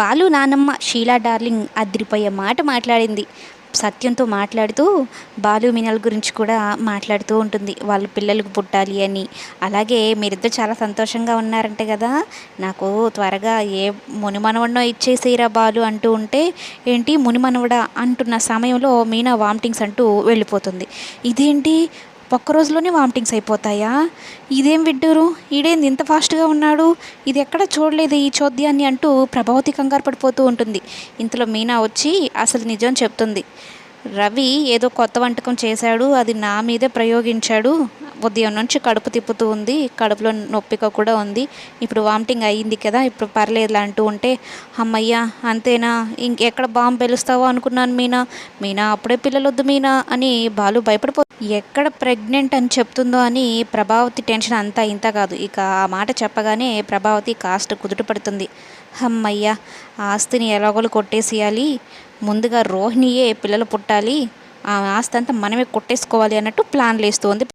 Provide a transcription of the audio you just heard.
బాలు నానమ్మ షీలా డార్లింగ్ అదిరిపోయే మాట మాట్లాడింది. సత్యంతో మాట్లాడుతూ బాలు మీనల్ గురించి కూడా మాట్లాడుతూ ఉంటుంది. వాళ్ళ పిల్లలకు పుట్టాలి అని. అలాగే మీరిద్దరు చాలా సంతోషంగా ఉన్నారంటే కదా, నాకు త్వరగా ఏ మునిమనవడినో ఇచ్చేసేరా బాలు అంటూ ఉంటే, ఏంటి మునిమనవడా అంటున్న సమయంలో మీనా వామిటింగ్స్ అంటూ వెళ్ళిపోతుంది. ఇదేంటి ఒక్క రోజులోనే వామిటింగ్స్ అయిపోతాయా? ఇదేం విడ్డూరు, ఈడేంది ఇంత ఫాస్ట్గా ఉన్నాడు, ఇది ఎక్కడ చూడలేదు ఈ చోద్యాన్ని అంటూ ప్రభావతి కంగారు పడిపోతూ ఉంటుంది. ఇంతలో మీనా వచ్చి అసలు నిజం చెప్తుంది. రవి ఏదో కొత్త వంటకం చేశాడు, అది నా మీదే ప్రయోగించాడు. ఉదయం నుంచి కడుపు తిప్పుతూ ఉంది, కడుపులో నొప్పిక కూడా ఉంది, ఇప్పుడు వామిటింగ్ అయ్యింది కదా, ఇప్పుడు పర్లేదులా అంటూ ఉంటే, అమ్మయ్యా అంతేనా, ఇంకెక్కడ బాంబు పెలుస్తావో అనుకున్నాను మీనా. మీనా అప్పుడే పిల్లలొద్దు మీనా అని బాలు భయపడిపో ఎక్కడ ప్రెగ్నెంట్ అని చెప్తుందో అని ప్రభావతి టెన్షన్ అంతా ఇంత కాదు. ఇక ఆ మాట చెప్పగానే ప్రభావతి కాస్త కుదుట పడుతుంది. అమ్మయ్య, ఆస్తిని ఎలాగోలు కొట్టేసేయాలి, ముందుగా రోహిణియే పిల్లలు పుట్టాలి, ఆ ఆస్తి అంతా మనమే కొట్టేసుకోవాలి అన్నట్టు ప్లాన్లు వేస్తూ ఉంది.